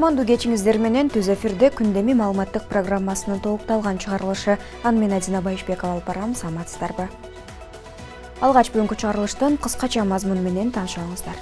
Кутмандуу кечиңиздер менен Түз эфирде күндөмү маалыматтык программасынын толукталган чыгарылышы. Аны мен Адина Байышбекова алып барам, саламатсыздарбы? Алгач бүгүнкү чыгарылыштын кыскача мазмуну менен таанышыңыздар.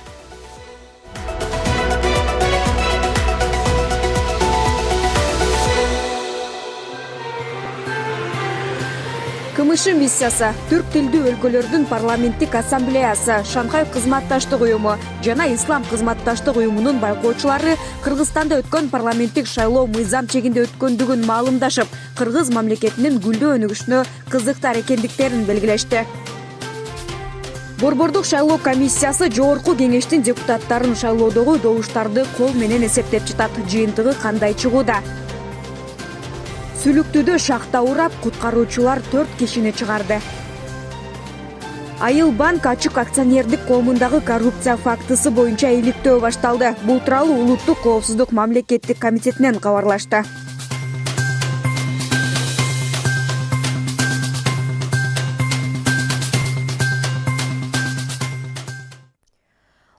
КМШ миссиясы, түрк тилдүү өлкөлөрдүн парламенттик ассамблеясы, Шанхай кызматташтык уюму жана Ислам кызматташтык уюмунун байкоочулары Кыргызстанда өткөн парламенттик шайлоо мыйзам чегинде өткөндүгүн маалымдашып, Кыргыз мамлекетинин гүлдөө өнүгүшүнө кызыктар экендиктерин белгилешти. Борбордук шайлоо комиссиясы Жогорку кеңештин депутаттарын шайлоодогу добуштарды кол менен эсептеп жатат. Жыйынтыгы кандай чыгууда? Сүлүктүүдө шахта урап, куткаруучулар 4 кишини чыгарды. Айыл банк ачык акционердик коомундагы коррупция фактысы боюнча иликтөө башталды. Бул тууралуу Улуттук коопсуздук мамлекеттик комитетинен кабарлашты.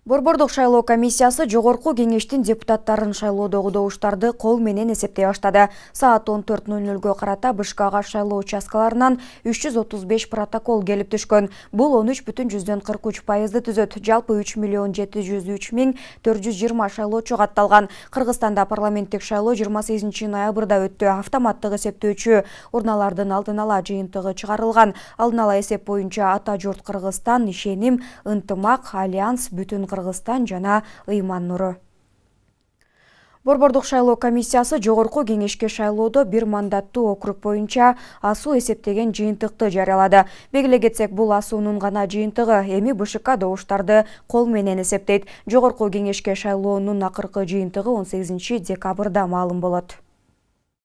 Борбордук шайлоо комиссиясы Жогорку кеңештин депутаттарын шайлоодогу добуштарды кол менен эсептей баштады. Саат 14:00 карата Бышкага шайлоо участкаларынан 335 протокол келип түшкөн. Бул 13,43% түзөт. Жалпы 3,703,420 шайлоочу катталган. Кыргызстанда парламенттик шайлоо 28 ноябрда өттү. Автоматтык эсептөөчү урналардын алдын ала жыйынтыгы чыгарылган. Алдын ала эсеп боюнча Ата журт Кыргызстан, Ишеним, Ынтымак, Альянс, Бүтүн Кыргызстан жана Ыйман Нуру. Борбордук шайлоо комиссиясы Жогорку кеңешке шайлоодо бир мандаттуу округ боюнча асуу эсептеген жыйынтыкты жарыялады. Белгилей кетсек, бул асуунун гана жыйынтыгы. Эми БШК добуштарды кол менен эсептейт. Жогорку кеңешке шайлоонун акыркы жыйынтыгы 18 декабрда маалым болот.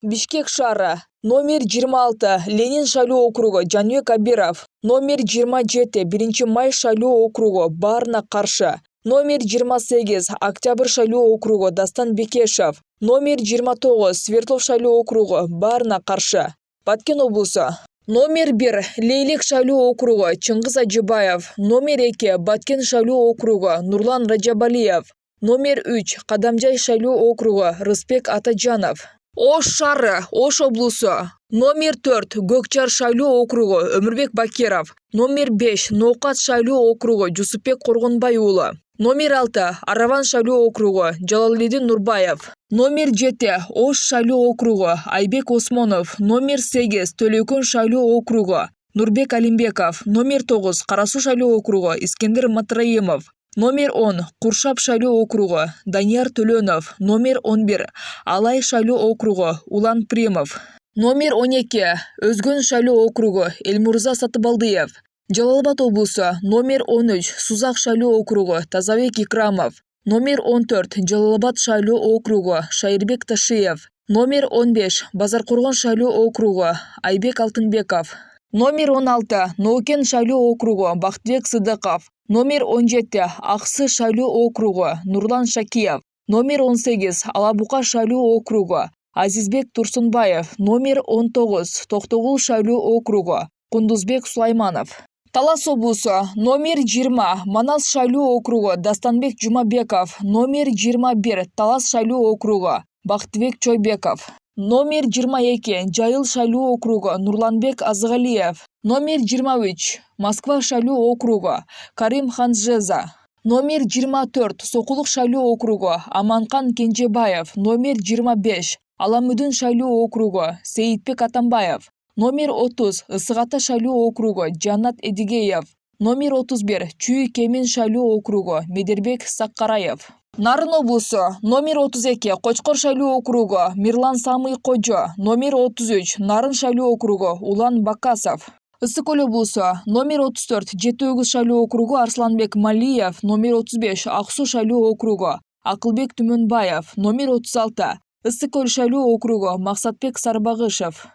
Бишкек шаары, номер 26, Ленин шайлоо округу, Жаныбек Абиров, номер 27, 1 май шайлоо округу, баарына каршы, номер 28, Октябрь шайлоо округу, Дастан Бекешев, номер 29, Свердлов шайлоо округу, баарына каршы, Баткен облусу, номер 1, Лейлек шайлоо округу, Чыңгыз Ажыбаев, номер 2, Баткен шайлоо округу, Нурлан Раджабалиев, номер 3, Кадамжай шайлоо округу, Рыспек Атаджанов. Ош шаары, Ош облусу, номер 4, Көкчар шайлоо округу, Өмүрбек Бакиров, номер 5, Ноокат шайлоо округу, Жусупбек Коргонбай уулу, номер 6, Араван шайлоо округу, Жалалидин Нурбаев, номер 7, Ош шайлоо округу, Айбек Осмонов, номер 8, Төлөкөн шайлоо округу, Нурбек Алимбеков, номер 9, Карасу шайлоо округу, Искендер Матраимов, номер 10, Куршап шайлоо округу, Данияр Төлөнов, номер 11, Алай шайлоо округу, Улан Примов, номер 12, Өзгөн шайлоо округу, Элмурза Сатыбалдыев, Жалал Абад облусу, номер 13, Сузак шайлоо округу, Тазабек Икрамов, номер 14, Жалал Абад шайлоо округу, Шайырбек Ташиев, номер 15, Базаркоргон шайлоо округу, Айбек Алтынбеков, номер 16, Ноукен шайлоо округу, Бактыбек Сыдыков, номер 17, Аксы шайлоо округу, Нурлан Шакиев, номер 18, Алабука шайлоо округу, Азизбек Турсунбаев, номер 19, Токтогул шайлоо округу, Кундузбек Сулайманов. Талас облусу, номер 20, Манас шайлоо округу, Дастанбек Жумабеков, номер 21, Талас шайлоо округу, Бактыбек Чойбеков, номер 22, Жайыл шайлоо округу, Нурланбек Азгалиев, номер 23, Москва шайлоо округу, Карим Ханжеза, номер 24, Сокулук шайлоо округу, Аманкан Кенжебаев, номер 25, Аламүдүн шайлоо округу, Сейитбек Атамбаев, номер 30, Ысык Ата шайлоо округу, Жаннат Эдигеев, номер 31, Чүй Кемин шайлоо округу, Медербек Саккараев. Нарын облусу, номер 32, Кочкор шайлоо округу, Мирлан Самый Кожо, номер 33, Нарын шайлоо округу, Улан Бакасов. Ысык Көл облусу, номер 34, Жети Өгүз шайлоо округу, Арсланбек Малиев, номер 35, Аксу шайлоо округу, Акылбек Түмөнбаев, номер 36, Ысык Көл шайлоо округу, Максатбек Сарбагышев.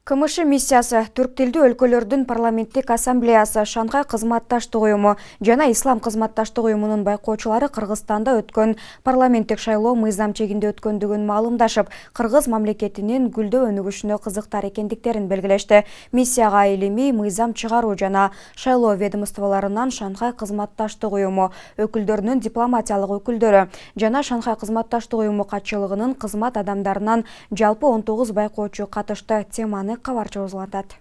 КМШ миссиясы түрк тилдүү өлкөлөрдүн парламенттик ассамблеясы, Шанхай кызматташтык уюму жана Ислам кызматташтык уюмунун байкоочулары Кыргызстанда өткөн парламенттик шайлоо мыйзам чегинде өткөндүгүн маалымдашып, Кыргыз мамлекетинин гүлдөө өнүгүшүнө кызыктар экендиктерин белгилешти. Миссияга илимий мыйзам чыгаруу жана шайлоо ведомстволорунан Шанхай кызматташтык уюму өкүлдөрүнүн дипломатиялык өкүлдөрү жана Шанхай кызматташтык уюму катчылыгынын кызмат адамдарынан жалпы 19 байкоочу катышты. Теманы кабарчы узгантат.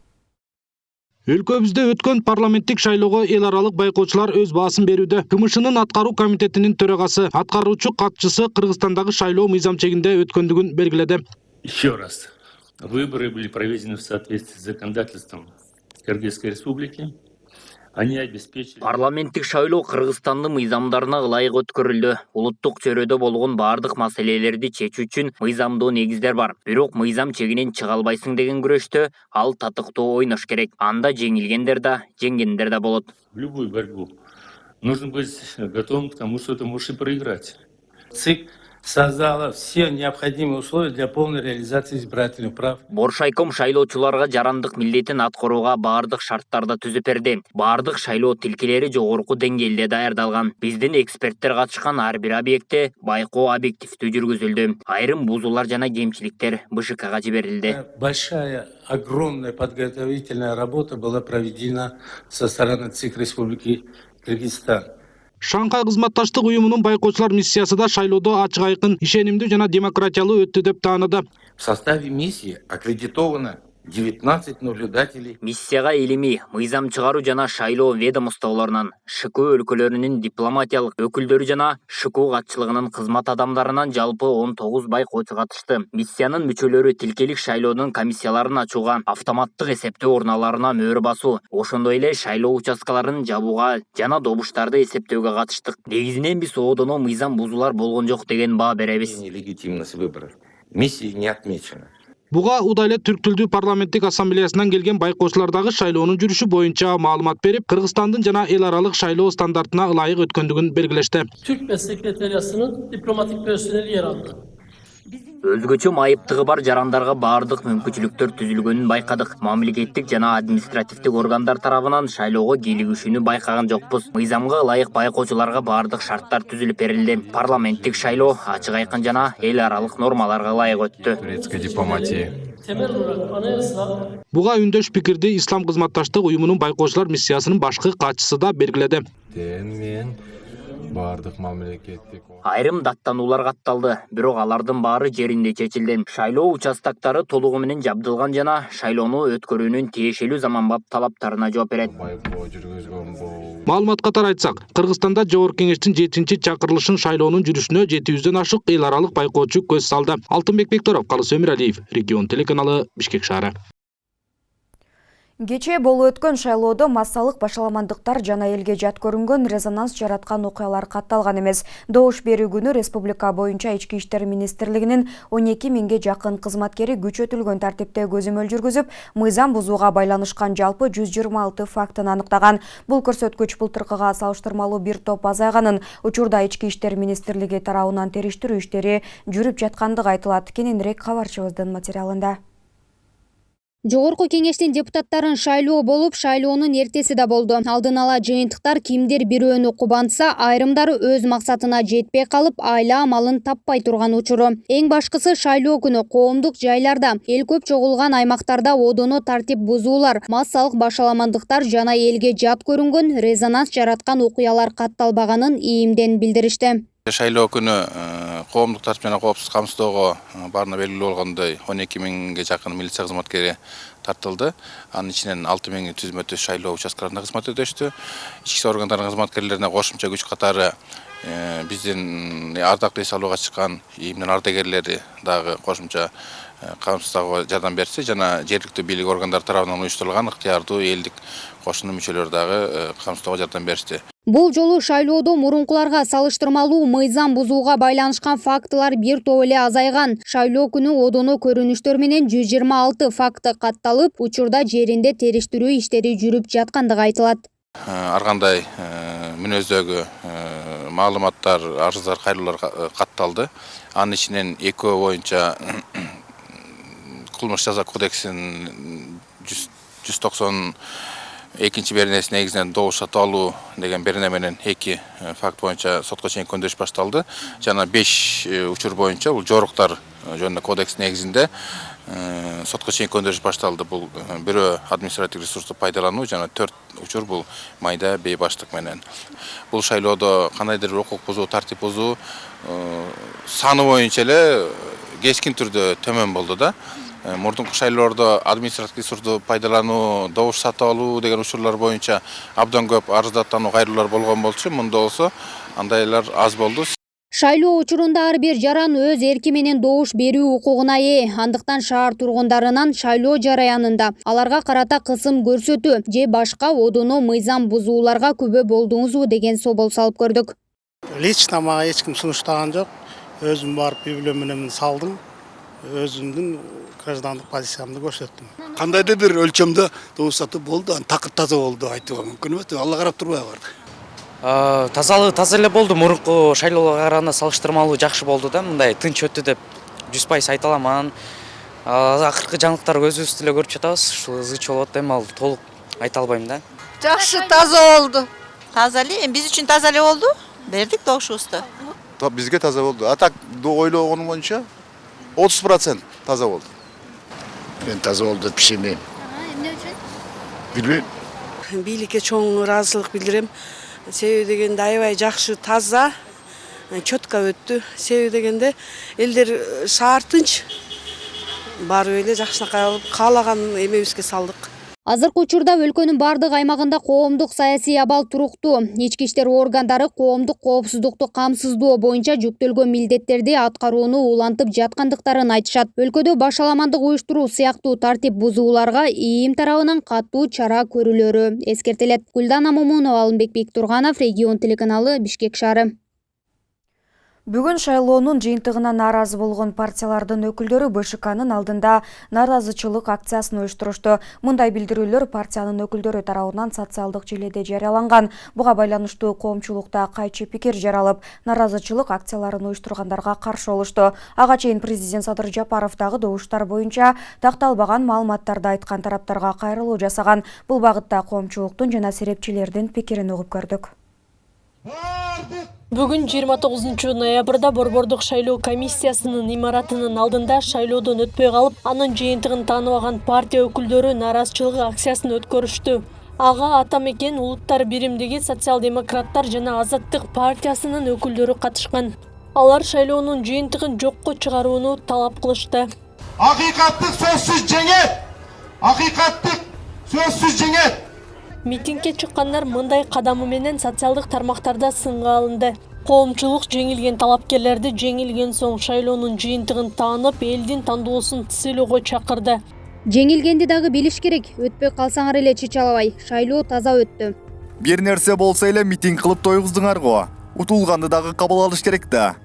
Өлкөбүздө өткөн парламенттик шайлоого эл аралык байкоочулар өз баасын берүүдө. КМШнын аткаруу комитетинин төрагасы, аткаруучу катчысы Кыргызстандагы шайлоо мыйзам чегинде өткөндүгүн белгиледи. Еще раз. Выборы были проведены в соответствии с законодательством Кыргызской Республики. Они обеспечили... Парламенттик шайлоо Кыргызстандын мыйзамдарына ылайык өткөрүлдү. Улуттук чөйрөдө болгон бардык маселелерди чечүү үчүн мыйзамдуу негиздер бар. Бирок мыйзам чегинен чыга албайсың деген күрөштө ал татыктуу ойнош керек. Анда жеңилгендер да, жеңгендер да болот. В любую борьбу нужно быть готовым к тому, что ты можешь и проиграть. ЦИК создала все необходимые условия для полной реализации избирательных прав. Боршайком шайлоочуларга жарандык милдетин аткарууга бардык шарттарды түзүп берди. Бардык шайлоо тилкелери жогорку деңгээлде даярдалган. Биздин эксперттер катышкан ар бир объектте байкоо объективдүү жүргүзүлдү. Айрым бузуулар жана кемчиликтер БШКга жиберилди. Большая, огромная подготовительная работа была проведена со стороны ЦИК Республики Кыргызстан. Шанхай кызматташтык уюмунун байкоочулар миссиясы да шайлоодо ачык айкын, ишенимдүү жана демократиялуу өттү деп тааныды. В составе миссии аккредитовано 19 наблюдателей. Миссияга илимий мыйзам чыгаруу жана шайлоо ведомстволорунан, ШК өлкөлөрүнүн дипломатиялык өкүлдөрү жана ШК катчылыгынын кызмат адамдарынан жалпы 19 байкоочу катышты. Миссиянын мүчөлөрү тилкелик шайлоонун комиссияларын ачууга, автоматтык эсептөө урналарына мөөр басуу, ошондой эле шайлоо участкаларын жабууга жана добуштарды эсептөөгө катыштык. Негизинен биз оодоно мыйзам бузуулар болгон жок деген баа беребиз. Нелегитимность выборов. Миссии не отмечена. Буга Удай эле түрк тилдүү парламенттик ассамблеясынан келген байкоочулар дагы шайлоонун жүрүшү боюнча маалымат берип, Кыргызстандын жана эл аралык шайлоо стандартына ылайык өткөндүгүн белгилешти. Türk Sekreteriyası'nın diplomatik personeli yer aldı. Өзгөчө майыптыгы бар жарандарга бардык мүмкүнчүлүктөр түзүлгөнүн байкадык. Мамлекеттик жана административдик органдар тарабынан шайлоого кийлигишүүнү байкаган жокпуз. Мыйзамга ылайык байкоочуларга бардык шарттар түзүлүп берилди. Парламенттик шайлоо ачык айкын жана эл аралык нормаларга ылайык өттү. Турецкой дипломатии. Temel olarak anayasa Буга үндөш пикирди Ислам кызматташтык уюмунун байкоочулар миссиясынын башкы катчысы да белгиледи. Мен бардык мамлекеттик. Айрым даттануулар катталды, бирок алардын баары жеринде чечилди. Шайлоо участактары толугу менен жабдылган жана шайлоону өткөрүүнүн тиешелүү заманбап талаптарына жооп берет. Байкоо жүргүзгөн бул. Маалымат катары айтсак, Кыргызстанда Жогорку кеңештин 7-чи чакырылышын шайлоонун жүрүшүнө 700дөн ашык эл аралык байкоочу көз салды. Алтынбек Бекторов, Калыс Өмүралиев, Регион телеканалы, Бишкек шаары. Кечээ болуп өткөн шайлоодо массалык башаламандыктар жана элге жат көрүнгөн резонанс жараткан окуялар катталган эмес. Добуш берүү күнү республика боюнча Ички иштер министрлигинин 12 миңге жакын кызматкери күчөтүлгөн тартипте көзөмөл жүргүзүп, мыйзам бузууга байланышкан жалпы 126 фактын аныктаган. Бул көрсөткүч былтыркыга салыштырмалуу бир топ азайганын, учурда Ички иштер министрлиги тарабынан териштирүү иштери жүрүп жаткандыгы айтылат. Кененирээк кабарчыбыздын материалында. Жогорку кеңештин депутаттарын шайлоо болуп, шайлоонун эртеси да болду. Алдын ала жыйынтыктар кимдир бирөөнү кубантса, айрымдары өз максатына жетпей калып, айла амалын таппай турган учуру. Эң башкысы шайлоо күнү коомдук жайларда, эл көп чогулган аймактарда одоно тартип бузуулар, массалык башаламандыктар жана элге жат көрүнгөн резонанс жараткан окуялар катталбаганын ийимден билдиришти. Шайлоо күнү коомдук тартип жана коопсуздук камсыздоого баарына белгилүү болгондой 12 миңге жакын милиция кызматкери тартылды. Анын ичинен 6 миңи түзмө-түз шайлоо участкаларында кызмат өтөштү. Ички иштер органдарынын кызматкерлерине кошумча күч катары биздин ардактуу эс алууга чыккан ийимдин ардагерлери дагы кошумча камсыздоого жардам берсе жана жергиликтүү бийлик органдары тарабынан уюштурулган ыктыярдуу элдик кошундун мүчөлөрү дагы камсыздоого жардам беришти. Бул жолу шайлоодо мурункуларга салыштырмалуу мыйзам бузууга байланышкан фактылар бир топ эле азайган. Шайлоо күнү одоно көрүнүштөр менен 126 факты катталып, учурда жеринде териштирүү иштери жүрүп жаткандыгы айтылат. Ар кандай мүнөздөгү маалыматтар, арыздар, кайрылуулар катталды. Анын ичинен экөө боюнча кылмыш жаза кодексинин 192 беренеси негизинен добуш сатып алуу деген берене менен 2 факт боюнча сотко чейинки өндүрүш башталды. Жана 5 учур боюнча бул жоруктар жөнүндө кодекс негизинде сотко чейинки өндүрүш башталды. Бул бирөө административдик ресурсту пайдалануу жана 4 учур бул майда бейбаштык менен. Бул шайлоодо кандайдыр бир укук бузуу, тартип бузуу саны боюнча эле кескин түрдө төмөн болду да. Мурдунку шайлоодо административдик ресурсту пайдалануу, добуш сатып алуу деген учурлар боюнча абдан көп арыздаттануу, кайрылуулар болгон болчу. Мында болсо андайлар аз болду. Шайлоо учурунда ар бир жаран өз эрки менен добуш берүү укугуна ээ. Андыктан шаар тургундарынан шайлоо жараянында аларга карата кысым көрсөтүү же башка одоно мыйзам бузууларга күбө болдуңузбу деген собол салып көрдүк. Лично мага эч ким сунуштаган жок. Өзүм барып үй менен салдым. Өзүмдүн граждандык позициямды көрсөттүм. Кандайдыр бир өлчөмдө добуш сатып болду, такыр таза болду айтууга мүмкүн эмес. Алла карап турбай барды. Тазалыгы таза эле болду. Мурунку шайлоого караганда салыштырмалуу жакшы болду да. Мындай тынч өттү деп 100% айта алам. Анан акыркы жаңылыктарды өзүбүз деле көрүп жатабыз. Ушул ызычы болуп атты, эми ал толук айта албайм да. Жакшы, таза болду. Таза эле, биз үчүн таза эле болду. Бердик добушубузду. Бизге таза болду. А так ойлогонум боюнча 30% таза болду. Мен таза болду деп ишенем. Эмне үчүн? Билбейм. Бийликке чоң ыраазычылык билдирем. Себеби дегенде аябай жакшы, таза, чөткө өттү. Себеби дегенде элдер шаар тынч, барып эле жакшынакай алып каалаган эмебизге салдык. Азыркы учурда өлкөнүн бардык аймагында коомдук саясий абал туруктуу. Ички иштер органдары коомдук коопсуздукту камсыздоо боюнча жүктөлгөн милдеттерди аткарууну улантып жаткандыктарын айтышат. Өлкөдө башаламандык уюштуруу сыяктуу тартип бузууларга ИИМ тарабынан катуу чара көрүлөрү эскертилет. Гүлдана Момунова, Алымбек Бектурганов, Регион телеканалы, Бишкек шаары. Бүгүн шайлоонун жыйынтыгына нааразы болгон партиялардын өкүлдөрү БШКнын алдында нааразычылык акциясын уюштурушту. Мындай билдирүүлөр партиянын өкүлдөрү тарабынан социалдык желеде жарыяланган. Буга байланыштуу коомчулукта кайчы пикир жаралып, нааразычылык акцияларын уюштургандарга каршы болушту. Ага чейин президент Садыр Жапаров дагы добуштар боюнча такталбаган маалыматтарды айткан тараптарга кайрылуу жасаган. Бул багытта коомчулуктун жана серепчилердин пикирин угуп көрдүк. Бүгүн 29 ноябрда Борбордук шайлоо комиссиясынын имаратынын алдында шайлоодон өтпөй калып, анын жыйынтыгын тааныбаган партия өкүлдөрү нааразычылык акциясын өткөрүштү. Ага Атамекен Улуттар биримдиги социал-демократтар жана Азаттык партиясынын өкүлдөрү катышкан. Алар шайлоонун жыйынтыгын жокко чыгарууну талап кылышты. Акыйкаттык сөзсүз жеңет. Акыйкаттык сөзсүз жеңет. Митингге чыккандар мындай кадамы менен социалдык тармактарда сынга алынды. Коомчулук жеңилген талапкерлерди жеңилген соң шайлоонун жыйынтыгын таанып, элдин тандоосун тизелөөгө чакырды. Жеңилгенди дагы билиш керек. Өтпөй калсаңар эле чычалабай. Шайлоо таза өттү. Бир нерсе болсо эле митинг кылып тойгуздуңар го. Утулганды дагы кабыл алыш керек да.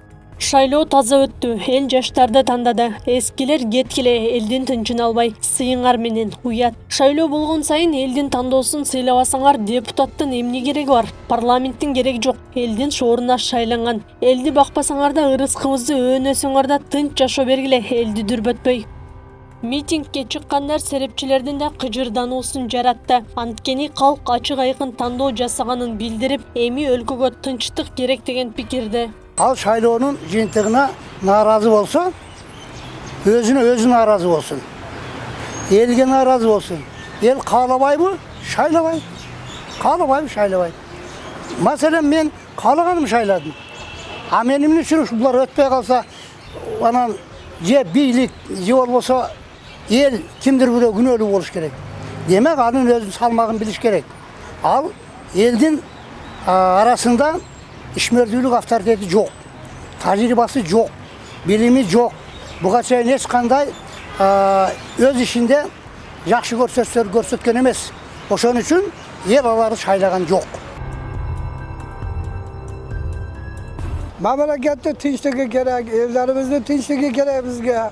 Шайлоо таза өттү. Эл жаштарды тандады. Эскилер кеткиле, элдин тынчын албай, сыйыңар менен уят. Шайлоо болгон сайын элдин тандоосун сыйлабасаңар, депутаттын эмне кереги бар? Парламенттин кереги жок. Элдин шооруна шайланган. Элди бакпасаңар да ырыскыбызды өөнөсөңөр да тынч жашоо бергиле, элди дүрбөтпөй. Митингге чыккандар серепчилердин да кыжырдануусун жаратты. Анткени калк ачык айкын тандоо жасаганын билдирип, эми өлкөгө тынчтык керек деген пикирде. Ал шайлоонун жыйынтыгына нааразы болсо, өзү нааразы болсун. Элге нааразы болсун. Эл каалабайбы? Шайлабайт. Каалабайбы? Шайлабайт. Маселен мен каалаганым шайладым. А мен эмне үчүн булар өтпөй калса, анан же бийлик, же болбосо эл кимдир бирөө күнөөлүү болуш керек. Демек, анын өзүнүн салмагын билиш керек. Ал элдин арасында ишмердүүлүк авторитети жок, тажрыйбасы жок, билими жок. Буга чейин эч кандай өз ишинде жакшы көрсөткөн эмес. Ошон үчүн эл аларды шайлаган жок. Мамлекетте тынчтыгы керек, элдерибиздин тынчтыгы керек бизге.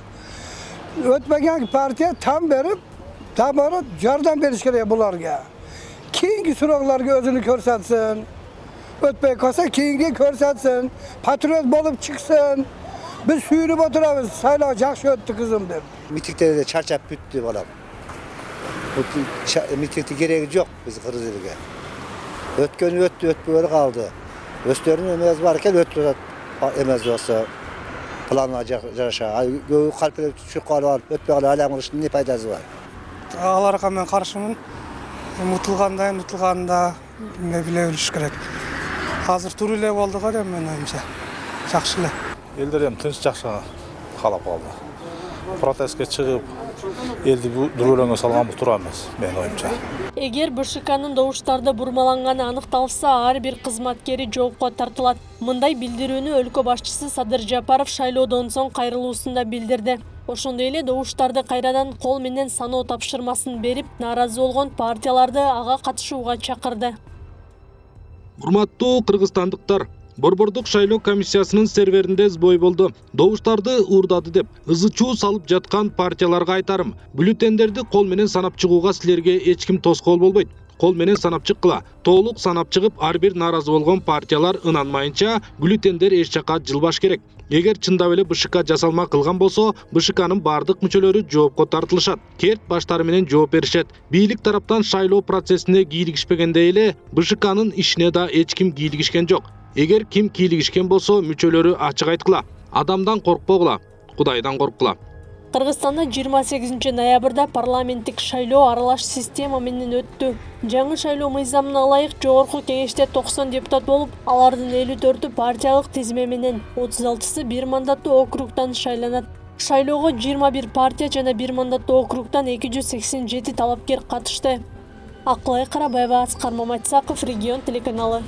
Өтпөгөн партия там берип, жардам бериш керек буларга. Кийинки суроолорго өзүнү көрсөтсүн. Өтпөй калса кийинки көрсөтсүн. Патриот болуп чыксын. Biz suyunup oturabız, saylao жақсы өттü kızım dep. Mitingde çarçap büttü balam. Mitingde gereği yok biz Kırgız eliga. Ötkeni öttü, ötpöyle kaldı. Östörün emez varken öttü emez olsa planla yaşa. Göğü kalpele şu kalı var, ötpe kalı alem kılışının ne faydası var? Ağlarga men karşımın. Mutulganda ne bile ölüş gerek. Hazır turule boldu ga men oyumça. Жақсы эле. Elder hem tinch жақсы қалап қалды. Protestке шығып, елді дүрөлөңгө салган бул туура эмес, менин оюмча. Эгер БШКнын добуштарды бурмаланганы аныкталса, ар бир кызматкери жоопко тартылат. Мындай билдирүүнү өлкө башчысы Садыр Жапаров шайлоодон соң кайрылуусунда билдирди. Ошондой эле добуштарды кайрадан кол менен саноо тапшырмасын берип, нааразы болгон партияларды ага катышууга чакырды. Урматтуу кыргызстандыктар, Борбордук шайлоо комиссиясынын серверинде сбой болду. Добуштарды уурдады деп ызы чуу салып жаткан партияларга айтарым. Бюллетендерди кол менен санап чыгууга силерге эч ким тоскоол болбойт. Кол менен санап чыккыла. Толук санап чыгып, ар бир нааразы болгон партиялар ынанмайынча бюллетендер эч жака жылбаш керек. Эгер чындап эле БШК жасалма кылган болсо, БШКнын бардык мүчөлөрү жоопко тартылышат. Керт баштары менен жооп беришет. Бийлик тараптан шайлоо процессине кийлигишпегендей эле, БШКнын ишине да эч ким кийлигишкен жок. Эгер ким кийлигишкен болсо, мүчөлөрү ачык айткыла. Адамдан коркпогула, Кудайдан корккула. Кыргызстанда 28 ноябрда парламенттик шайлоо аралаш система менен өттү. Жаңы шайлоо мыйзамына ылайык жогорку кеңеште 90 депутат болуп, алардын 54-ü партиялык тизме менен, 36-сы бир мандаттуу округтан шайланат. Шайлоого 21 партия жана бир мандаттуу округтан 287 талапкер катышты. Акылай Карабаева, Аскар Маматсаков, Регион телеканалы.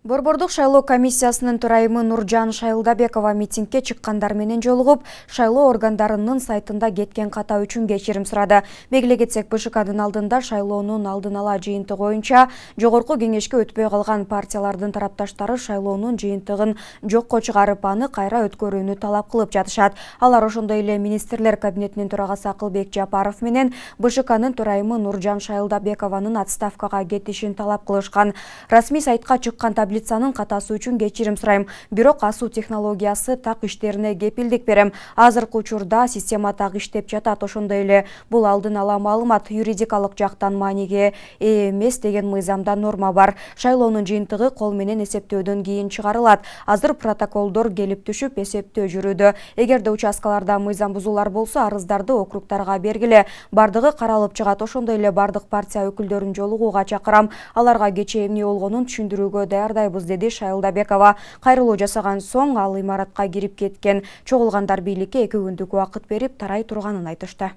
Борбордук шайлоо комиссиясынын төрайымы Нуржан Шайылдабекова митингке чыккандар менен жолугуп, шайлоо органдарынын сайтында кеткен ката үчүн кечирим сурады. Белгилей кетсек, БШКнын алдында шайлоонун алдын ала жыйынтыгы боюнча жогорку кеңешке өтпөй калган партиялардын тарапташтары шайлоонун жыйынтыгын жокко чыгарып, аны кайра өткөрүүнү талап кылып жатышат. Алар ошондой эле министрлер кабинетинин төрагасы Акылбек Жапаров менен БШКнын төрайымы Нуржан Шайылдабекованын отставкага кетишин талап кылышкан. Расмий сайтка чыккан таблицанын катасы үчүн кечирим сурайм. Бирок асуу технологиясы так иштерине кепилдик берем. Азыркы учурда система так иштеп жатат. Ошондой эле бул алдын ала маалымат, юридикалык жактан мааниге ээ эмес деген мыйзамда норма бар. Шайлоонун жыйынтыгы кол менен эсептөөдөн кийин чыгарылат. Азыр протоколдор келип түшүп эсептөө жүрүүдө. Эгерде участкаларда мыйзам бузуулар болсо, арыздарды округтарга бергиле. Бардыгы каралып чыгат. Ошондой эле бардык партия өкүлдөрүн жолугууга чакырам. Аларга кечээ эмне болгонун түшүндүрүүгө даярдайбыз, деди Шайылдабекова. Кайрылуу жасаган соң ал имаратка кирип кеткен. Чогулгандар бийликке 2 күндүк убакыт берип, тарай турганын айтышты.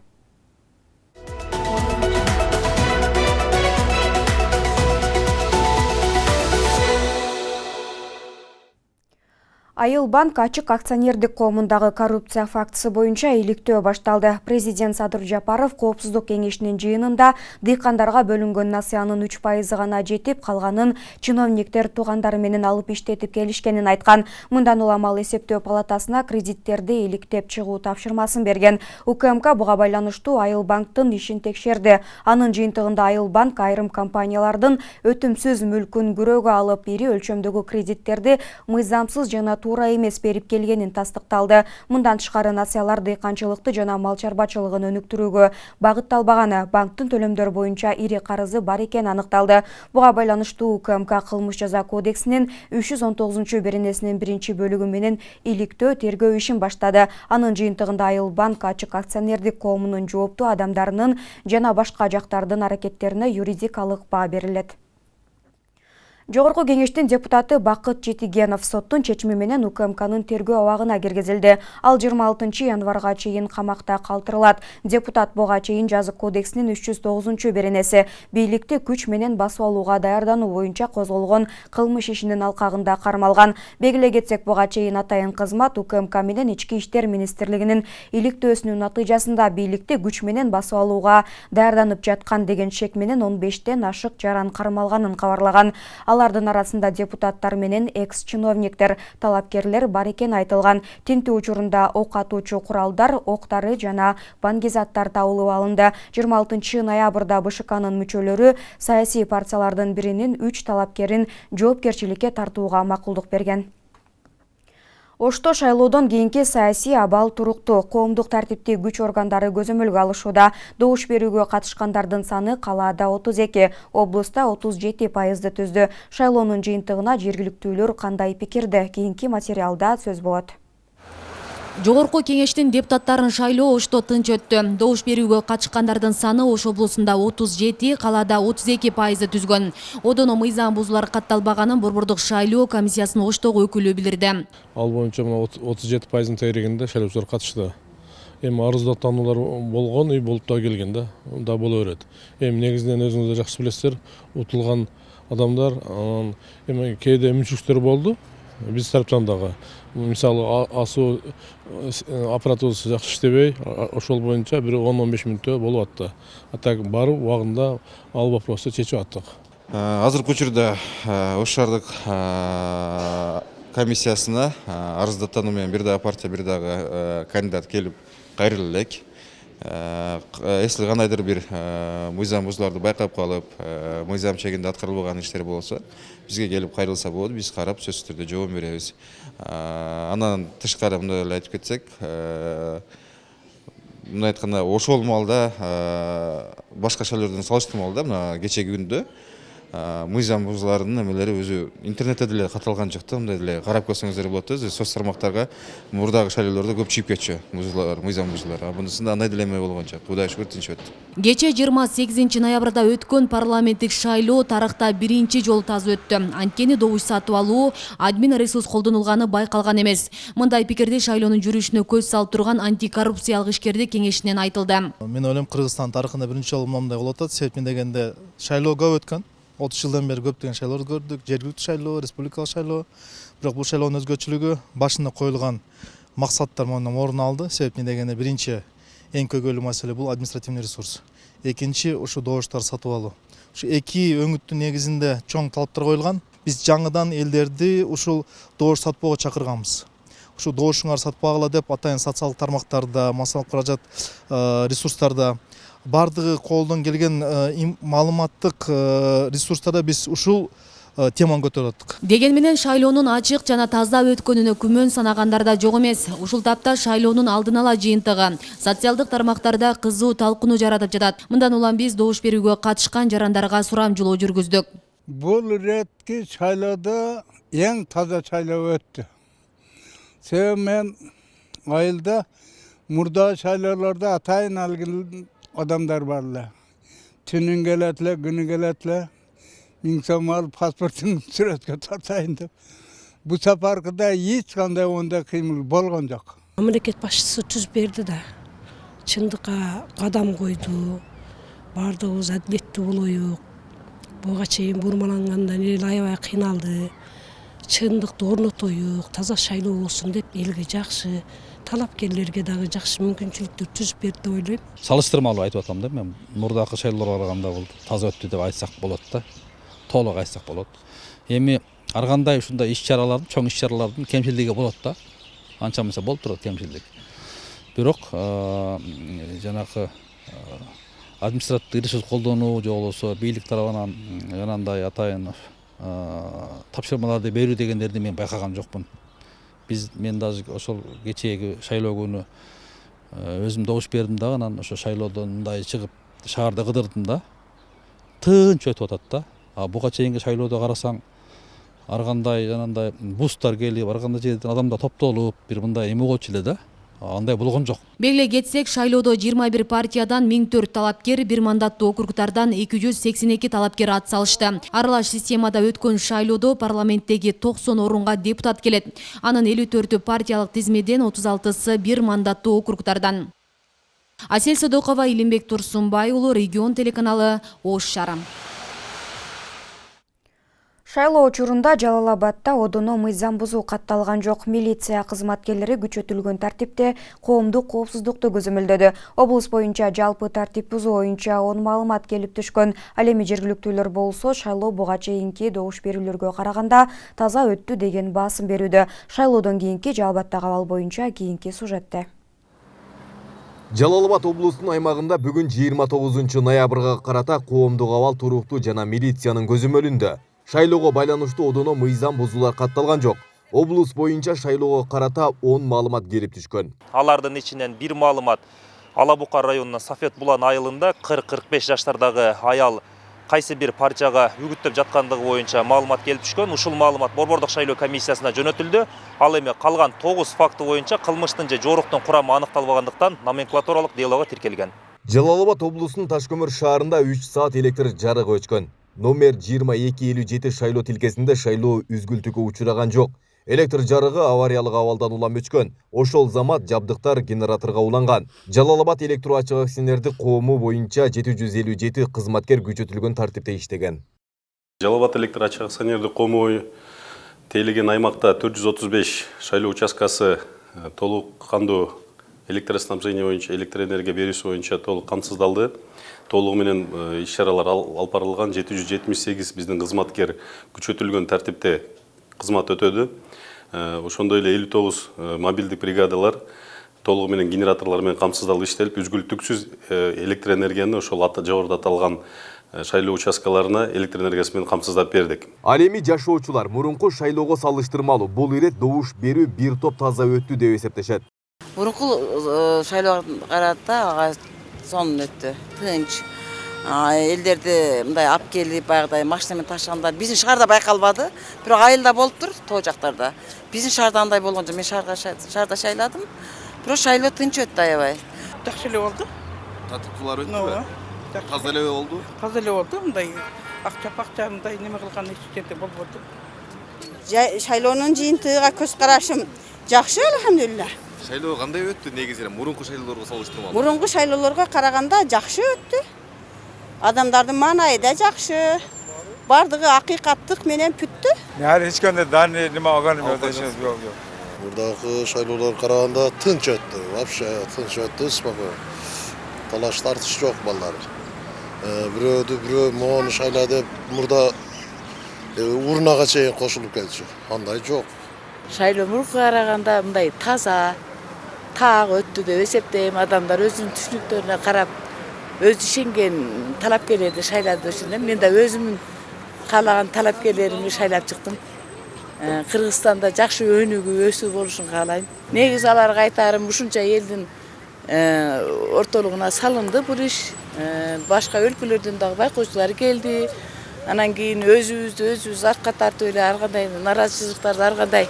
Айыл банк ачык акционердик коомундагы коррупция фактысы боюнча иликтөө башталды. Президент Садыр Жапаров коопсуздук кеңешинин жыйынында дыйкандарга бөлүнгөн насыянын 3% гана жетип, калганын чиновниктер туугандары менен алып иштетип келишкенин айткан. Мындан улам ал эсептөө палатасына кредиттерди иликтеп чыгуу тапшырмасын берген. УКМК буга байланыштуу Айыл банктын ишин текшерди. Анын жыйынтыгында Айыл банк айрым компаниялардын өтүмсүз мүлкүн күрөөгө алып, ири өлчөмдөгү кредиттерди мыйзамсыз жана туура эмес берип келгенин тастыкталды. Мындан тышкары насыялар дыйканчылыкты жана мал чарбачылыгын өнүктүрүүгө багытталбаганы, банктын төлөмдөр боюнча ири карызы бар экени аныкталды. Буга байланыштуу УКМК кылмыш жаза кодексинин 319-беренесинин 1-бөлүгү менен иликтөө тергөө ишин баштады. Анын жыйынтыгында Айыл банк ачык акционердик коомунун жооптуу адамдарынын жана башка жактардын аракеттерине юридикалык баа берилет. Жогорку кеңештин депутаты Бакыт Жетигенов соттун чечими менен УКМКнын тергөө абагына киргизилди. Ал 26 январга чейин камакта калтырылат. Депутат буга чейин жазык кодексинин 309-беренеси бийликти күч менен басып алууга даярдануу боюнча козголгон кылмыш ишинин алкагында кармалган. Белгилей кетсек, буга чейин атайын кызмат УКМК менен Ички иштер министрлигинин иликтөөсүнүн натыйжасында бийликти күч менен басып алууга даярданып жаткан деген шек менен 15тен ашык жаран кармалганын кабарлаган. Алардын арасында депутаттар менен экс-чиновниктер, талапкерлер бар экени айтылган. Тинтүү учурунда ок атуучу куралдар, октары жана баңгизаттар табылып алынды. 26 ноябрда БШКнын мүчөлөрү саясий партиялардын биринин 3 талапкерин жоопкерчиликке тартууга макулдук берген. Ошто шайлоодон кийинки саясий абал туруктуу. Коомдук тартипти күч органдары көзөмөлгө алышууда. Добуш берүүгө катышкандардын саны калаада 32, облуста 37% түздү. Шайлоонун жыйынтыгына жергиликтүүлөр кандай пикирде? Кийинки материалда сөз болот. Жогорку кеңештин депутаттарын шайлоо Ошто тынч өттү. Добуш берүүгө катышкандардын саны Ош облусунда 37, калаада 32% түзгөн. Одоно мыйзам бузуулар катталбаганын Борбордук шайлоо комиссиясынын Оштогу өкүлү билдирди. Ал боюнча 37% тегерегинде шайлоочулар катышты. Эми арыздатуулар болгон, болуп да келген да боло берет. Эми негизинен өзүңүздөр жакшы билесиздер, утулган адамдар, эми кээде мүнчүлүктөр болду. Биз тараптан дагы мисалы асуу аппаратурасы жакшы иштебей, ошол боюнча бир 10-15 мүнөттө болуп атты. Так барып убагында ал вопросту чечип аттык. Азыркы учурда Ош шаардык комиссиясына арыздатуу менен бир дагы партия, бир дагы кандидат келип кайрыла элек. Если кандайдыр бир мыйзам бузууларды байкап калып, мыйзам чегинде аткарылбаган иштер болсо, бизге келип кайрылса болот, биз карап сөзсүз түрдө жооп беребиз. Анан тышкары мындай эле айтып кетсек, мындай айтканда ошол маалда башка шайлоодон салыштырмалуу мына кечеги күндө мыйзам бузууларынын эмелери өзү интернетте деле катталган жок да, мындай деле карап көрсөңүздөр болот. Өзү соц тармактарга мурдагы шайлоолордо көп чыгып кетчү мыйзам бузуулар. Бунусунда андай деле эме болгон жок. Кудайга шүгүр тынч өттү. Кече 28 ноябрда өткөн парламенттик шайлоо тарыхта биринчи жолу таза өттү. Анткени добуш сатып алуу, админ ресурс колдонулганы байкалган эмес. Мындай пикирди шайлоонун жүрүшүнө көз салып турган антикоррупциялык ишкердик кеңешинен айтылды. Мен ойлойм, Кыргызстан тарыхында биринчи жолу мындай болуп атат. Себеби дегенде шайлоо көп өткөн. 30 жылдан бери көптөгөн шайлоолорду көрдүк, жергиликтүү шайлоо, республикалык шайлоо. Бирок бул шайлоонун өзгөчөлүгү башында коюлган максаттар менен орун алды. Себеби дегенде биринчи эң көйгөйлүү маселе бул административный ресурс. Экинчи ушу добуштар сатып алуу. Ушу эки өңүттүн негизинде чоң талаптар коюлган. Биз жаңыдан элдерди ушул добуш сатпоого чакырганбыз. Ушу добушуңар сатпагыла деп атайын социалдык тармактарда, массалык каражат ресурстарда бардыгы колдон келген маалыматтык ресурстарда биз ушул теманы көтөрүп аттык. Деген менен шайлоонун ачык жана таза өткөнүнө күмөн санагандар да жок эмес. Ушул тапта шайлоонун алдын ала жыйынтыгы социалдык тармактарда кызуу талкууну жаратып жатат. Мындан улам биз добуш берүүгө катышкан жарандарга сурамжылоо жүргүздүк. Бул иретки шайлоодо эң таза шайлоо өттү. Себеби мен айылда мурда шайлоолордо атайын алган адамдар барлар. Түнүн келетле, күнү келетле, 1000 сом алып паспортун сүрөткө тартайын деп. Бу сапаркыда эч кандай ондай кыймыл болгон жок. Мамлекет башчысы түзүп берди да. Чындыкка кадам койду. Бардыгыбыз адилеттүү болоюк. Буга чейин бурмалангандан эл аябай кыйналды. Чындыкты орнотоюк, таза шайлоо болсун деп элге жакшы, талапкерлерге дагы жакшы мүмкүнчүлүктөр түзүп берди деп ойлойм. Салыштырмалуу айтып атам да, мен мурдакы шайлоолорго караганда бул таза өттү деп айтсак болот да. Толук айтсак болот. Эми ар кандай ушундай иш-чаралардын, чоң иш-чаралардын кемчилдиги болот да. Анча мынча болуп турат кемчилдик. Бирок жанакы административдик ресурс колдонуу же болбосо бийлик тарабынан жанагындай атайын тапшырмаларды берүү дегендерди мен байкаган жокмун. Мен даже ошол кечээги шайлоо күнү өзүм добуш бердим дагы, анан ошо шайлоодон мындай чыгып шаарда кыдырдым да. Тынч өтүп атат да. Буга чейинки шайлоодо карасаң, ар кандай жанагындай бустар келип, ар кандай жерден адамдар топтолуп, бир мындай эме болчу эле да. Андай болгон жок. Белгилей кетсек, шайлоодо 21 партиядан 1004 талапкер, бир мандаттуу округтардан 282 талапкер ат салышты. Аралаш системада өткөн шайлоодо парламенттеги 90 орунга депутат келет. Анын 54-ü партиялык тизмеден, 36-сы бир мандаттуу округтардан. Асель Садокова, Илимбек Турсунбай уулу, Регион телеканалы, Ош шаары. Шайлоо учурунда Жалал-Абадда одоно мыйзам бузуу катталган жок. Милиция кызматкерлери күчөтүлгөн тартипте коомдук коопсуздукту көзөмөлдөдү. Облус боюнча жалпы тартип бузуу боюнча 10 маалымат келип түшкөн. Ал эми жергиликтүүлөр болсо шайлоо буга чейинки добуш берүүлөргө караганда таза өттү деген басым берүүдө. Шайлоодон кийинки Жалал-Абаддагы абал боюнча кийинки сюжетте. Жалал-Абад облусунун аймагында бүгүн 29 ноябрга карата коомдук абал туруктуу жана милициянын көзөмөлүндө. Шайлоого байланыштуу одоно мыйзам бузуулар катталган жок. облус боюнча шайлоого карата 10 маалымат келип түшкөн. Алардын ичинен бир маалымат Алабука районунун Сафет Булан айылында 40-45 жаштардагы аял кайсы бир партияга үгүттөп жаткандыгы боюнча маалымат келип түшкөн. Ушул маалымат Борбордук шайлоо комиссиясына жөнөтүлдү. Ал эми калган 9 факты боюнча кылмыштын же жоруктун курамы аныкталбагандыктан номенклатуралык делого тиркелген. Жалал Абад облусунун Ташкөмүр шаарында 3 саат электр жарыгы өчкөн. Номер 2257 шайлоо тилкесинде шайлоо үзгүлтүүгө учураган жок. Электр жарыгы авариялык абалдан улам өчкөн. Ошол замат жабдыктар генераторго уланган. Жалал Абад электро ачык акционердик коому боюнча 757 кызматкер күчөтүлгөн тартипте иштеген. Жалал Абад электр ачык акционердик коому тейлеген аймакта 435 шайлоо участкасы толук кандуу электроснабжение боюнча, электроэнергия берүүсү боюнча толук камсыздалды. Толугу менен иш-чаралар алып барылган 778 биздин кызматкер күчөтүлгөн тартипте кызмат өтөдү. Ошондой эле 59 мобилдик бригадалар толугу менен генераторлор менен камсыздалып иштелип, үзгүлтүксүз электроэнергияны ошол жогоруда аталган шайлоо участкаларына электроэнергиясы менен камсыздап бердик. Ал эми жашоочулар мурунку шайлоого салыштырмалуу бул ирет добуш берүү бир топ таза өттү деп эсептешет. Мурунку шайлоого карата сонун өттү, тынч. Элдерди мындай алып келип, баягыдай машина менен ташыганда биздин шаарда байкалбады. Бирок айылда болуптур, тоо жактарда. Биздин шаарда андай болгон жок. Мен шаарда шайладым. Бирок шайлоо тынч өттү аябай. Жакшы эле болду. Татыктуулар өттүбү? Таза эле болду? Таза эле болду. Мындай акча мындай неме кылган эч жерде болбоду. Шайлоонун жыйынтыгына көз карашым жакшы, алхамдулилла. Шайлоо кандай өттү негизи мурунку шайлоолорго салыштырмалуу? Мурунку шайлоолорго караганда жакшы өттү. Адамдардын маанайы да жакшы. Бардыгы акыйкаттык менен бүттү. Ар эч кандай даны неме алган жок. Мурдагы шайлоолорго караганда тынч өттү. Вообще тынч өттү, спокойно. Талаш тартыш жок балдар. Бирөө мону шайла деп мурда урнага чейин кошулуп келчү. Андай жок. Шайлоо мурунку караганда мындай таза, так өттү деп эсептейм. Адамдар өзүнүн түшүнүктөрүнө карап, өз ишенген талапкерлерди шайлады ошондо. Мен да өзүмүн каалаган талапкерлеримди шайлап чыктым. Кыргызстанда жакшы өнүгүү, өсүү болушун каалайм. Негизи аларга айтарым, ушунча элдин ортолугуна салынды бул иш. Башка өлкөлөрдөн дагы байкоочулар келди. Анан кийин өзүбүздү артка тартып эле ар кандай наразычылыктарды, ар кандай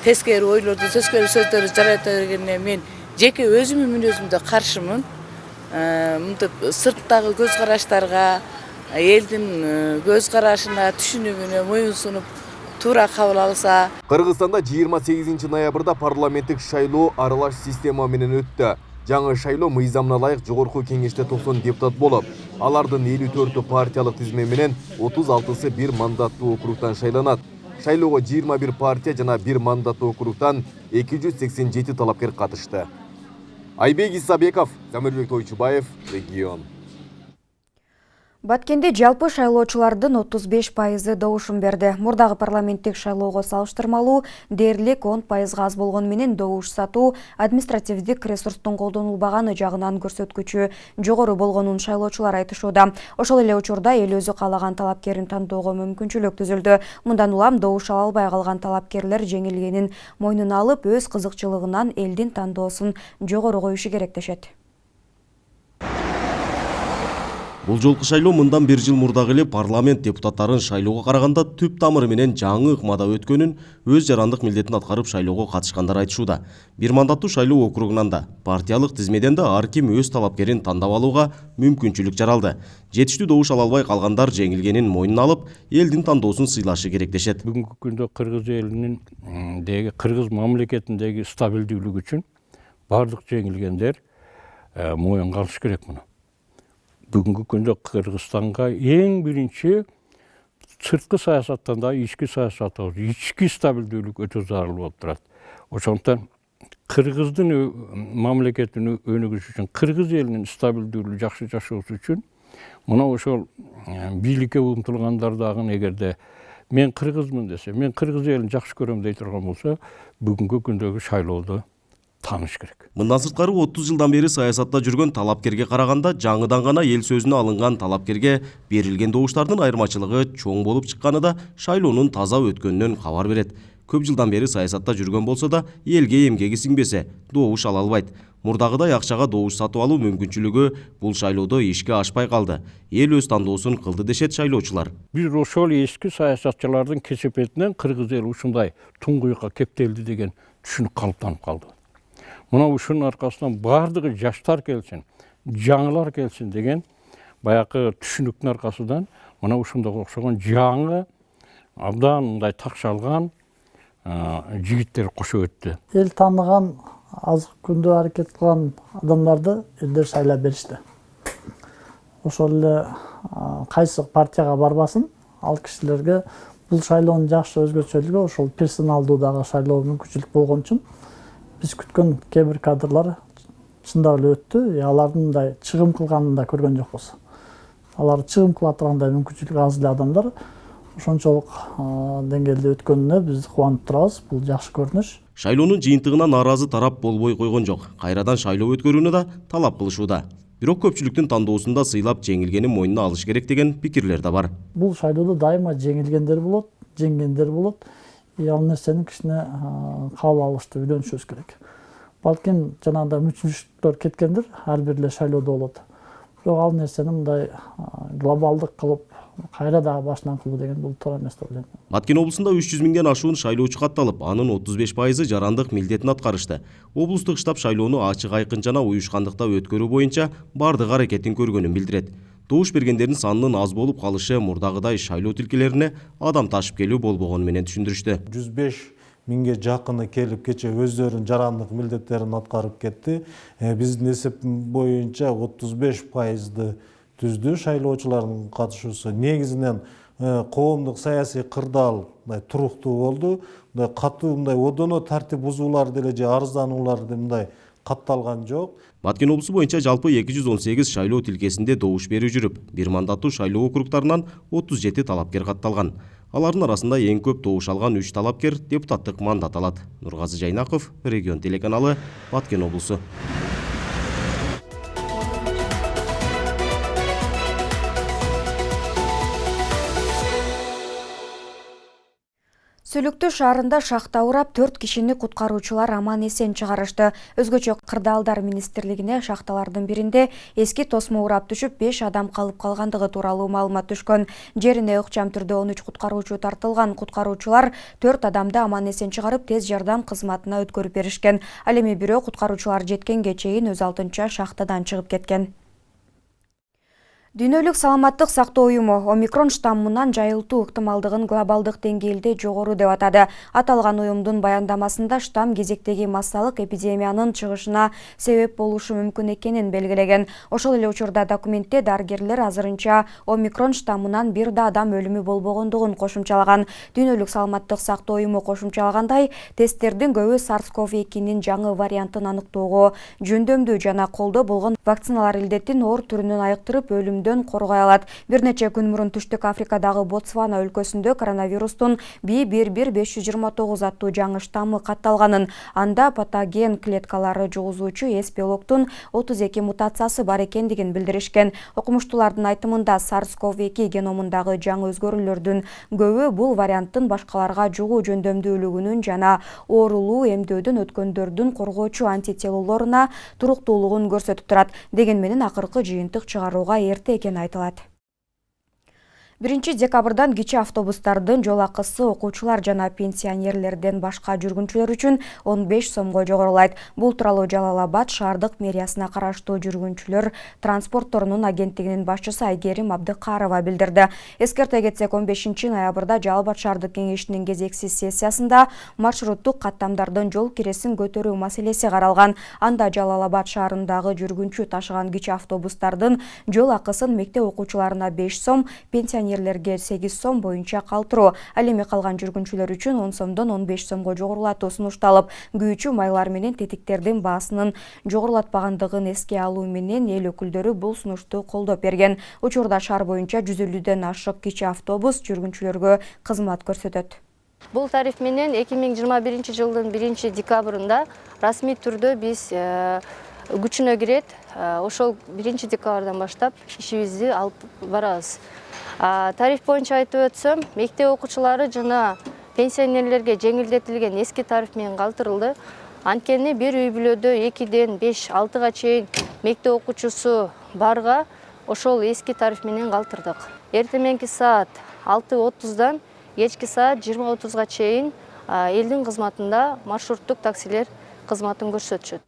тескери ойлорду, тескери сөздөрдү жарата бергенине мен жеке өзүмдүн мүнөзүмдө каршымын. Мынтип сырттагы көз караштарга, элдин көз карашына, түшүнүгүнө моюн сунуп туура кабыл алса. Кыргызстанда 28 ноябрда парламенттик шайлоо аралаш система менен өттү. Жаңы шайлоо мыйзамына ылайык жогорку кеңеште 90 депутат болуп, алардын 54-ü партиялык тизме менен 36-сы бир мандаттуу округтан шайланат. Шайлоого 21 партия жана бир мандаттуу округтан 287 талапкер катышты. Айбек Исабеков, Замирбек Тойчубаев, Регион. Баткенде жалпы шайлоочулардын 35% добушун берди. Мурдагы парламенттик шайлоого салыштырмалуу дээрлик 10% аз болгону менен добуш сатуу административдик ресурстун колдонулбаганы жагынан көрсөткүчү жогору болгонун шайлоочулар айтышууда. Ошол эле учурда эл өзү каалаган талапкерин тандоого мүмкүнчүлүк түзүлдү. Мындан улам добуш ала албай калган талапкерлер жеңилгенин мойнуна алып, өз кызыкчылыгынан элдин тандоосун жогору коюшу керек дешет. Бул жолку шайлоо мындан 1 жыл мурдагы эле парламент депутаттарын шайлоого караганда түп тамыры менен жаңы ыкмада өткөнүн, өз жарандык милдетин аткарып шайлоого катышкандар айтышууда. Бир мандаттуу шайлоо округунан да, партиялык тизмеден да ар ким өз талапкерин тандап алууга мүмкүнчүлүк жаралды. Жетиштүү добуш ала албай калгандар жеңилгенин мойнуна алып, элдин тандоосун сыйлашы керек дешет. Бүгүнкү күндө кыргыз элинин кыргыз мамлекетиндеги стабилдүүлүк үчүн бардык жеңилгендер моюнга алыш керек муну. Бүгүнкү күндө Кыргызстанга эң биринчи сырткы саясаттан да ички саясатта ички стабилдүүлүк өтө зарыл болуп турат. Ошондон Кыргыздын мамлекетин өнүгүш үчүн, кыргыз элинин стабилдүүлүгү жакшы жашоосу үчүн мына ошол бийликке умтулгандар дагы эгерде мен кыргызмын десе, мен кыргыз элин жакшы көрөм дей турган болсо, бүгүнкү күндөгү шайлоодо таныш керек. Мындан сырткары 30 жылдан бери саясатта жүргөн талапкерге караганда жаңыдан гана эл сөзүнө алынган талапкерге берилген добуштардын айырмачылыгы чоң болуп чыкканы да шайлоонун таза өткөнүнөн кабар берет. Көп жылдан бери саясатта жүргөн болсо да, элге эмгеги сиңбесе, добуш ала албайт. Мурдагыдай акчага добуш сатып алуу мүмкүнчүлүгү бул шайлоодо ишке ашпай калды. Эл өз тандоосун кылды дешет шайлоочулар. Биз ошол эски саясатчылардын кесепетинен кыргыз эл ушундай туңгуйукка кептелди деген түшүнүк калыптанып калды. Мына ушунун аркасынан бардыгы жаштар келсин, жаңылар келсин деген баягы түшүнүктүн аркасынан мына ушундайга окшогон жаңы абдан мындай такшалган жигиттер кошо өттү. Эл тааныган азыр күндө аракет кылган адамдарды элдер шайлап беришти. Ошол эле кайсы партияга барбасын, ал кишилерге бул шайлоонун жакшы өзгөчөлүгү ошол персоналдуу дагы шайлоо мүмкүнчүлүк болгон үчүн биз күткөн кээ бир кадрлар чындап эле өттү. Алардын мындай чыгым кылганын да көргөн жокпуз. Алар чыгым кыла тургандай мүмкүнчүлүгү аз эле адамдар ошончолук деңгээлде өткөнүнө биз кубанып турабыз. Бул жакшы көрүнүш. Шайлоонун жыйынтыгына нааразы тарап болбой койгон жок. Кайрадан шайлоо өткөрүүнү да талап кылышууда. Бирок көпчүлүктүн тандоосунда сыйлап жеңилгенин мойнуна алыш керек деген пикирлер да бар. Бул шайлоодо дайыма жеңилгендер болот, жеңгендер болот. Ал нерсени кичине кабыл алышты үйлөнүшүбүз керек. Балким жанагындай мүчүлүктөр кеткендир, ар бир эле шайлоодо болот. Бирок ал нерсени мындай глобалдык кылып кайра дагы башынан кылуу деген бул туура эмес деп ойлойм. Баткен облусунда 300 миңден ашуун шайлоочу катталып, анын 35% жарандык милдетин аткарышты. Облустук штаб шайлоону ачык айкын жана уюшкандыкта өткөрүү боюнча бардык аракетин көргөнүн билдирет. Добуш бергендердин санынын аз болуп калышы мурдагыдай шайлоо тилкелерине адам ташып келүү болбогону менен түшүндүрүштү. 105 миңге жакыны келип кече өздөрүнүн жарандык милдеттерин аткарып кетти. Биздин эсеп боюнча 35%ды түздү шайлоочулардын катышуусу. Негизинен коомдук саясий кырдаал туруктуу болду. Катуу мындай одоно тартип бузуулар деле же арыздануулар мындай катталган жок. Баткен облусу боюнча жалпы 218 шайлоо тилкесинде добуш берүү жүрүп, бир мандаттуу шайлоо округтарынан 37 талапкер катталган. Алардын арасында эң көп добуш алган 3 талапкер депутаттык мандат алат. Нургазы Жайнаков, Регион телеканалы, Баткен облусу. Сүлүктүү шаарында шахта урап 4 кишини куткаруучулар аман эсен чыгарышты. Өзгөчө кырдаалдар министрлигине шахталардын биринде эски тосмо урап түшүп 5 адам калып калгандыгы тууралуу маалымат түшкөн. Жерине ыкчам түрдө 13 куткаруучу тартылган. Куткаруучулар 4 адамды аман эсен чыгарып тез жардам кызматына өткөрүп беришкен. Ал эми бирөө куткаруучулар жеткенге чейин өз алдынча шахтадан чыгып кеткен. Дүйнөлүк саламаттык сактоо уюму омикрон штаммынан жайылтуу ыктымалдыгын глобалдык деңгээлде жогору деп атады. Аталган уюмдун баяндамасында штамм кезектеги массалык эпидемиянын чыгышына себеп болушу мүмкүн экенин белгилеген. Ошол эле учурда документте дарыгерлер азырынча омикрон штаммынан бир да адам өлүмү болбогондугун кошумчалаган. Дүйнөлүк саламаттык сактоо уюму кошумчалагандай, тесттердин көбү SARS-CoV-2-нин жаңы вариантын аныктоого жөндөмдүү жана колдо болгон вакциналар илдеттин оор түрүнөн айыктырып өлүмдөн коргой алат. Бир нече күн мурун Түштүк Африкадагы Ботсвана өлкөсүндө коронавирустун B11529 аттуу жаңы штаммы катталганын, анда патоген клеткалары жугузуучу S-белоктун 32 мутациясы бар экендигин билдиришкен. Окумуштуулардын айтымында SARS-CoV-2 геномундагы жаңы өзгөрүүлөрдүн көбү бул варианттын башкаларга жугуу жөндөмдүүлүгүнүн жана оорулуу эмдөөдөн өткөндөрдүн коргоочу антителолоруна туруктуулугун көрсөтүп турат. Деген менен акыркы жыйынтык чыгарууга эрте экени айтылат. 1 декабрдан кичи автобустардын жол акысы окуучулар жана пенсионерлерден башка жүргүнчүлөр үчүн 15 сомго жогорулайт. Бул тууралуу Жалал-Абад шаардык мэриясына караштуу жүргүнчүлөр транспортторунун агенттигинин башчысы Айгерим Абдыкарова билдирди. Эскерте кетсек, 15 ноябрда Жалал-Абад шаардык кеңешинин кезексиз сессиясында маршруттук каттамдардын жол киресин көтөрүү маселеси каралган. Анда Жалал-Абад шаарындагы жүргүнчү ташыган кичи автобустардын жол акысын мектеп окуучуларына 5 сом, пенсионерлерге 8 сом боюнча калтыруу, ал эми калган жүргүнчүлөр үчүн 10 сомдон 15 сомго жогорулатуу сунушталып, күйүүчү майлар менен тетиктердин баасынын жогорулатпагандыгын эске алуу менен эл өкүлдөрү бул сунушту колдоп берген. Учурда шаар боюнча 150ден ашык кичи автобус жүргүнчүлөргө кызмат көрсөтөт. Бул тариф менен 2021 жылдын 1 декабрында расмий түрдө биз күчүнө кирет. Ошол 1 декабрдан баштап ишибизди алып барабыз. Тариф боюнча айтып өтсөм, мектеп окуучулары жана пенсионерлерге жеңилдетилген эски тариф менен калтырылды. Анткени бир үй бүлөдө 2-ден 5-6га чейин мектеп окуучусу барга ошол эски тариф менен калтырдык. Эртеменки саат 6:30дан кечки саат 20:30га чейин элдин кызматында маршруттук таксилер кызматын көрсөтүшөт.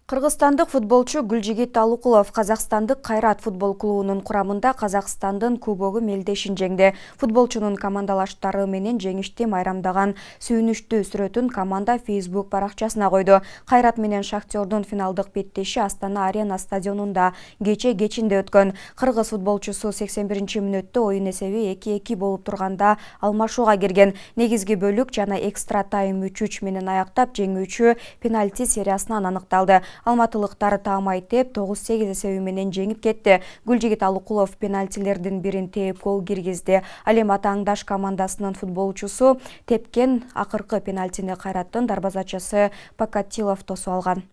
Кыргызстандык футболчу Гүлжигит Алукулов Казакстандык Кайрат футбол клубунун курамында Казакстандын кубогу мелдешин жеңди. Футболчунун командалаштары менен жеңишти майрамдаган сүйүнүчтүү сүрөтүн команда Facebook баракчасына койду. Кайрат менен Шахтердун финалдык беттеши Астана Арена стадионунда кечинде өткөн. Кыргыз футболчусу 81-мүнөттө оюн эсеби 2-2 болуп турганда алмашууга кирген. Негизги бөлүк жана экстра тайм 3-3 менен аяктап жеңүүчү пенальти сериясынан аныкталды. Алматылыктар таамай теп 9-8 эсеби менен жеңип кетти. Гүлжигит Алукулов пенальтилердин бирин тээп гол киргизди. Ал эми атааңдаш командасынын футболчусу тепкен акыркы пенальтини Кайраттын дарбазачысы Покатилов тосуп алган.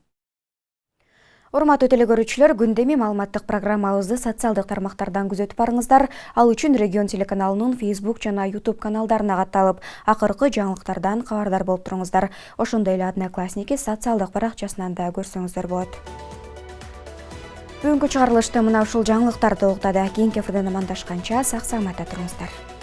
Урматтуу телекөрүүчүлөр, күндөмү маалыматтык программабызды социалдык тармактардан күзөтүп барыңыздар. Ал үчүн Регион телеканалынын Facebook жана YouTube каналдарына катталып, акыркы жаңылыктардан кабардар болуп туруңуздар. Ошондой эле Одноклассники социалдык баракчасынан да көрсөңүздөр болот. Бүгүнкү чыгарылышты мына ушул жаңылыктар толуктады. Кийинки эфирден амандашканча сак-саламатта туруңуздар.